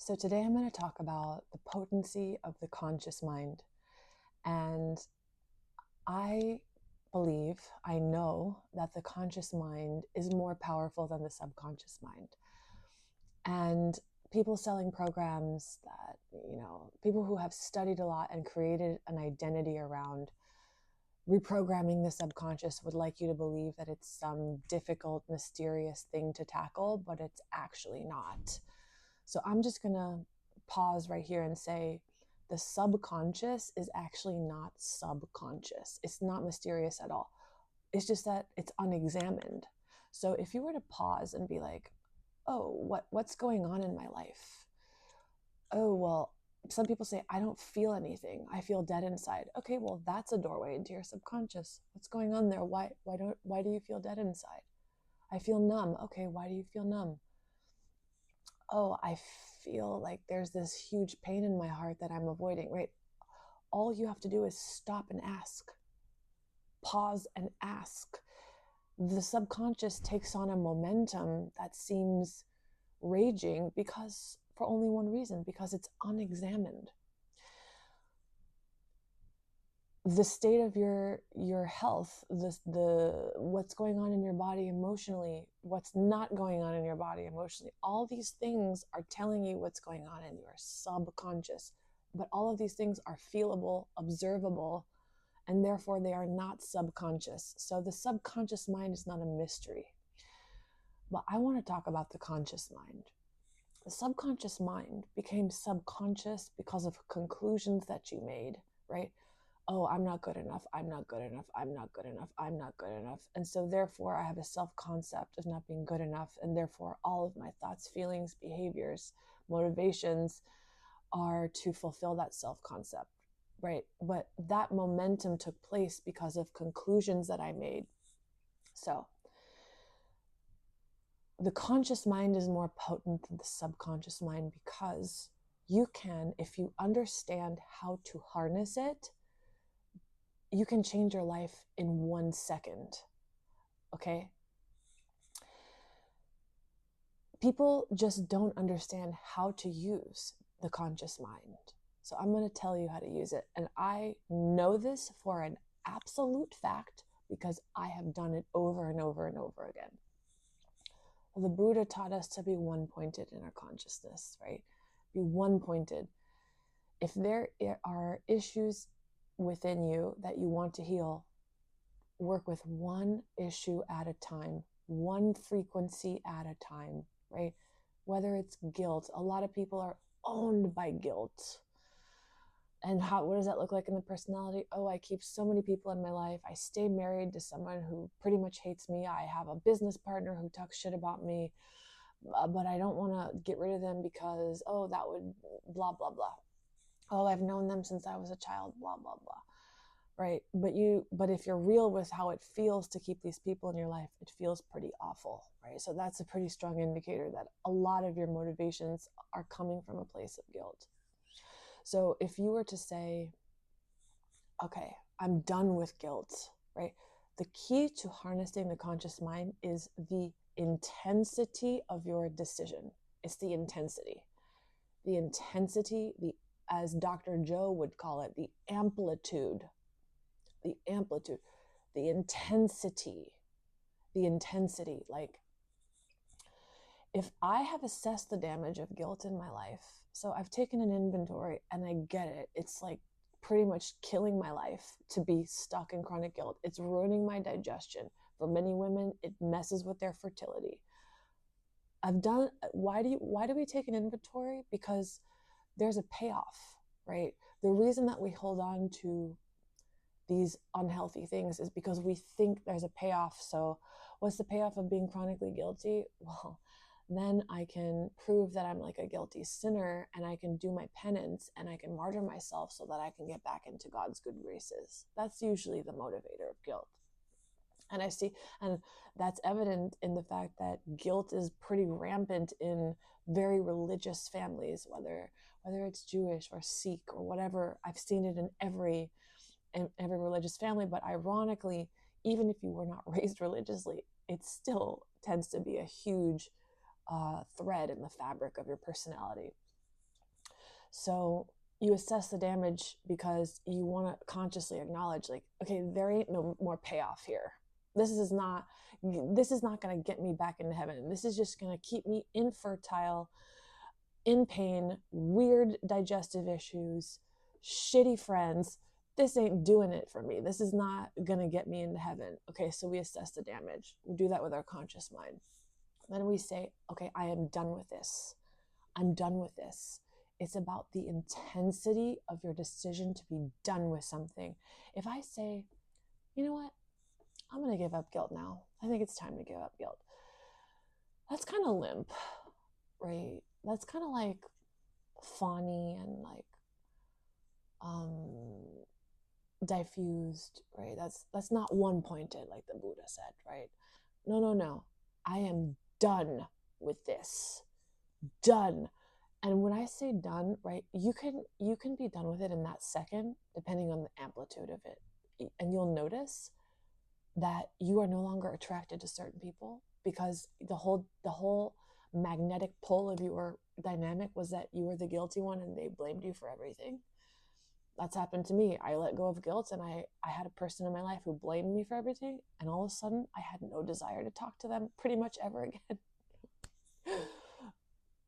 So today I'm going to talk about the potency of the conscious mind. And I believe, I know that the conscious mind is more powerful than the subconscious mind. And people selling programs that, people who have studied a lot and created an identity around reprogramming the subconscious would like you to believe that it's some difficult, mysterious thing to tackle, but it's actually not. So I'm just going to pause right here and say the subconscious is actually not subconscious. It's not mysterious at all. It's just that it's unexamined. So if you were to pause and be like, oh, what's going on in my life? Oh, well, some people say, I don't feel anything. I feel dead inside. Okay, well, that's a doorway into your subconscious. What's going on there? Why do you feel dead inside? I feel numb. Okay, why do you feel numb? Oh, I feel like there's this huge pain in my heart that I'm avoiding, right? All you have to do is stop and ask, pause and ask. The subconscious takes on a momentum that seems raging because for only one reason, because it's unexamined. The state of your health, the what's going on in your body emotionally, what's not going on in your body emotionally, all these things are telling you what's going on in your subconscious. But all of these things are feelable, observable, and therefore they are not subconscious. So the subconscious mind is not a mystery. But I want to talk about the conscious mind. The subconscious mind became subconscious because of conclusions that you made, right? Oh, I'm not good enough. I'm not good enough. I'm not good enough. I'm not good enough. And so therefore I have a self-concept of not being good enough. And therefore all of my thoughts, feelings, behaviors, motivations are to fulfill that self-concept, right? But that momentum took place because of conclusions that I made. So the conscious mind is more potent than the subconscious mind because you can, if you understand how to harness it, you can change your life in 1 second. Okay? People just don't understand how to use the conscious mind. So I'm going to tell you how to use it. And I know this for an absolute fact because I have done it over and over and over again. The Buddha taught us to be one-pointed in our consciousness, right? Be one-pointed. If there are issues within you that you want to heal, work with one issue at a time, one frequency at a time, right? Whether it's guilt, a lot of people are owned by guilt. And what does that look like in the personality? Oh, I keep so many people in my life. I stay married to someone who pretty much hates me. I have a business partner who talks shit about me, but I don't want to get rid of them because, oh, that would blah, blah, blah. Oh, I've known them since I was a child, blah, blah, blah. Right? But if you're real with how it feels to keep these people in your life, it feels pretty awful, right? So that's a pretty strong indicator that a lot of your motivations are coming from a place of guilt. So if you were to say, okay, I'm done with guilt, right? The key to harnessing the conscious mind is the intensity of your decision. It's the intensity. The intensity, as Dr. Joe would call it, the amplitude, the intensity. Like, if I have assessed the damage of guilt in my life, so I've taken an inventory and I get it, it's like pretty much killing my life to be stuck in chronic guilt. It's ruining my digestion. For many women, it messes with their fertility. Why do we take an inventory? Because there's a payoff, right? The reason that we hold on to these unhealthy things is because we think there's a payoff. So what's the payoff of being chronically guilty? Well, then I can prove that I'm like a guilty sinner and I can do my penance and I can martyr myself so that I can get back into God's good graces. That's usually the motivator of guilt. And and that's evident in the fact that guilt is pretty rampant in very religious families, whether it's Jewish or Sikh or whatever. I've seen it in every religious family. But ironically, even if you were not raised religiously, it still tends to be a huge thread in the fabric of your personality. So you assess the damage because you want to consciously acknowledge, like, okay, there ain't no more payoff here. This is not going to get me back into heaven. This is just going to keep me infertile, in pain, weird digestive issues, shitty friends. This ain't doing it for me. This is not going to get me into heaven. Okay, so we assess the damage. We do that with our conscious mind. Then we say, okay, I am done with this. I'm done with this. It's about the intensity of your decision to be done with something. If I say, you know what, I'm going to give up guilt now. I think it's time to give up guilt. That's kind of limp, right? That's kind of like fawny and like diffused, right? That's not one pointed like the Buddha said, right? No. I am done with this. Done. And when I say done, right, you can be done with it in that second, depending on the amplitude of it. And you'll notice that you are no longer attracted to certain people because the whole magnetic pull of your dynamic was that you were the guilty one and they blamed you for everything. That's happened to me. I let go of guilt and I had a person in my life who blamed me for everything, and all of a sudden I had no desire to talk to them pretty much ever again.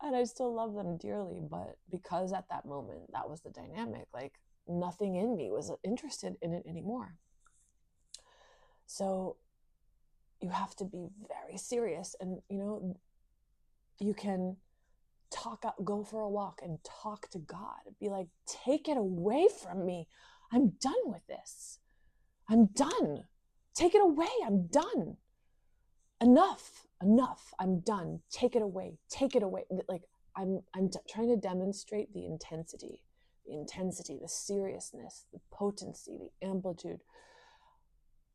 And I still love them dearly, but because at that moment that was the dynamic, like nothing in me was interested in it anymore. So you have to be very serious, and you can go for a walk and talk to God. Be like, take it away from me. I'm done with this. I'm done. Take it away. I'm done. Enough. I'm done. Take it away. Like I'm trying to demonstrate the intensity, the seriousness, the potency, the amplitude.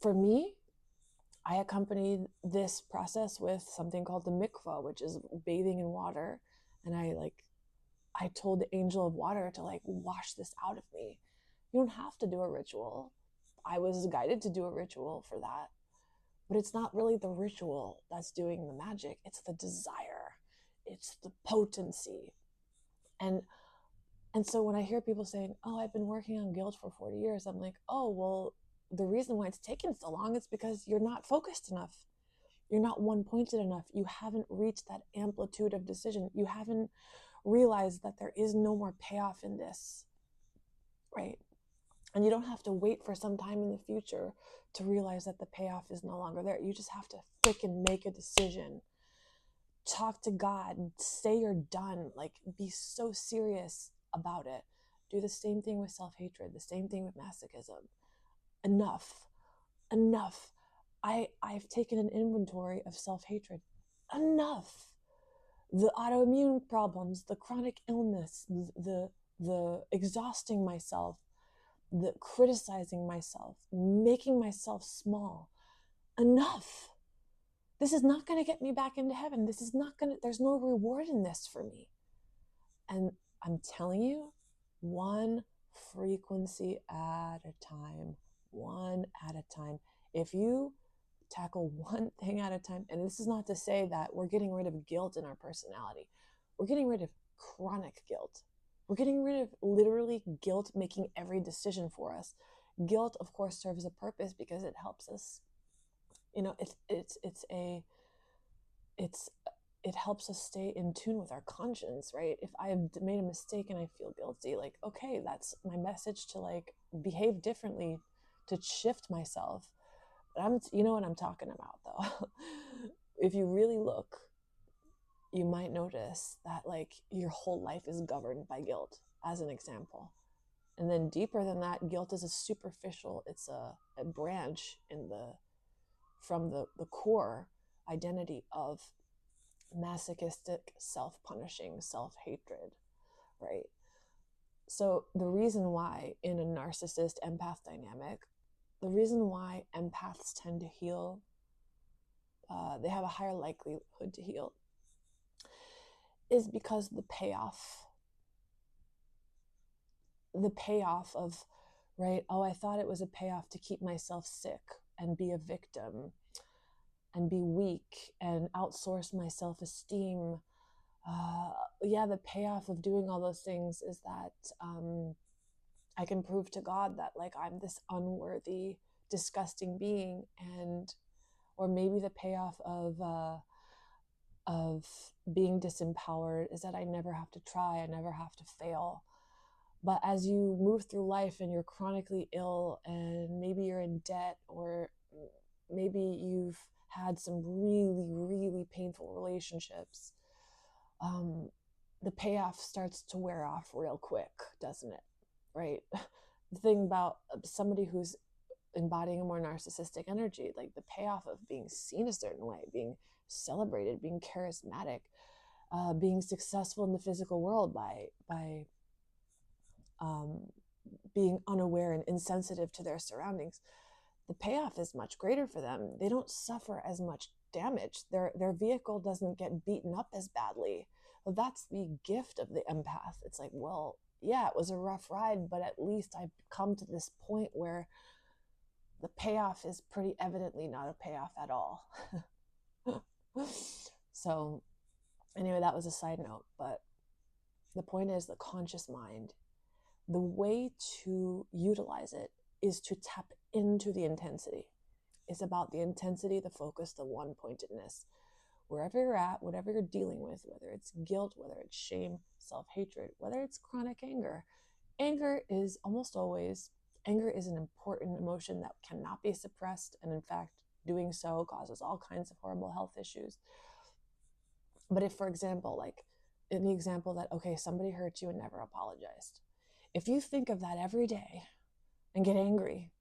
For me, I accompanied this process with something called the mikvah, which is bathing in water. And I told the angel of water to like wash this out of me. You don't have to do a ritual. I was guided to do a ritual for that. But it's not really the ritual that's doing the magic. It's the desire. It's the potency. And so when I hear people saying, oh, I've been working on guilt for 40 years, I'm like, oh, well, the reason why it's taken so long is because you're not focused enough. You're not one-pointed enough. You haven't reached that amplitude of decision. You haven't realized that there is no more payoff in this, right? And you don't have to wait for some time in the future to realize that the payoff is no longer there. You just have to freaking make a decision. Talk to God. Say you're done. Like, be so serious about it. Do the same thing with self-hatred, the same thing with masochism. Enough. I've taken an inventory of self-hatred. Enough. The autoimmune problems, the chronic illness, the exhausting myself, the criticizing myself, making myself small. Enough. This is not going to get me back into heaven. There's no reward in this for me. And I'm telling you, one frequency at a time, one at a time. If you tackle one thing at a time, and this is not to say that we're getting rid of guilt in our personality. We're getting rid of chronic guilt. We're getting rid of literally guilt making every decision for us. Guilt, of course, serves a purpose because it helps us. It helps us stay in tune with our conscience, right? If I have made a mistake and I feel guilty, like, okay, that's my message to like behave differently, to shift myself. But you know what I'm talking about though. If you really look, you might notice that like your whole life is governed by guilt, as an example. And then deeper than that, guilt is a superficial, it's a branch from the core identity of masochistic, self-punishing, self-hatred, right? So the reason why in a narcissist empath dynamic, the reason why empaths tend to heal, they have a higher likelihood to heal, is because the payoff of, right, oh, I thought it was a payoff to keep myself sick and be a victim and be weak and outsource my self-esteem yeah, the payoff of doing all those things is that I can prove to God that like I'm this unworthy, disgusting being, and or maybe the payoff of being disempowered is that I never have to try, I never have to fail. But as you move through life and you're chronically ill, and maybe you're in debt, or maybe you've had some really, really painful relationships, the payoff starts to wear off real quick, doesn't it? Right? The thing about somebody who's embodying a more narcissistic energy, like the payoff of being seen a certain way, being celebrated, being charismatic, being successful in the physical world by um, being unaware and insensitive to their surroundings, the payoff is much greater for them. They don't suffer as much damage. Their vehicle doesn't get beaten up as badly. Well, that's the gift of the empath. It's like, well, yeah, it was a rough ride, but at least I've come to this point where the payoff is pretty evidently not a payoff at all. So anyway, that was a side note, but the point is the conscious mind, the way to utilize it is to tap into the intensity. It's about the intensity, the focus, the one pointedness. Wherever you're at, whatever you're dealing with, whether it's guilt, whether it's shame, self-hatred, whether it's chronic anger. Anger is almost always, anger is an important emotion that cannot be suppressed. And in fact, doing so causes all kinds of horrible health issues. But if, for example, like in the example that, okay, somebody hurt you and never apologized. If you think of that every day and get angry,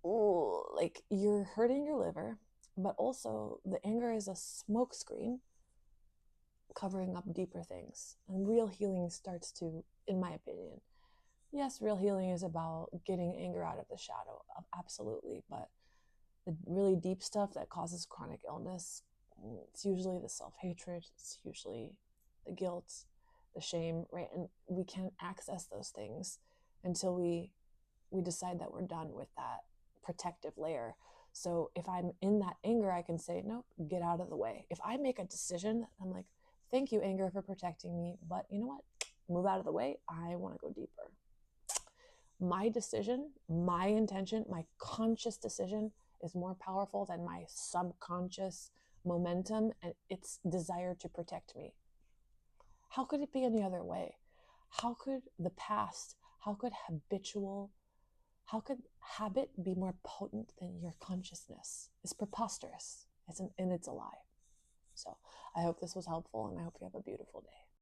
ooh, like you're hurting your liver, but also the anger is a smokescreen covering up deeper things. And real healing starts to, in my opinion, yes, real healing is about getting anger out of the shadow, absolutely. But the really deep stuff that causes chronic illness, it's usually the self-hatred, it's usually the guilt, the shame, right? And we can't access those things until we decide that we're done with that protective layer. So if I'm in that anger, I can say, nope, get out of the way. If I make a decision, I'm like, thank you, anger, for protecting me, but you know what? Move out of the way. I want to go deeper. My decision, my intention, my conscious decision is more powerful than my subconscious momentum and its desire to protect me. How could it be any other way? How could the past, how could habit be more potent than your consciousness? It's preposterous. And it's a lie. So I hope this was helpful, and I hope you have a beautiful day.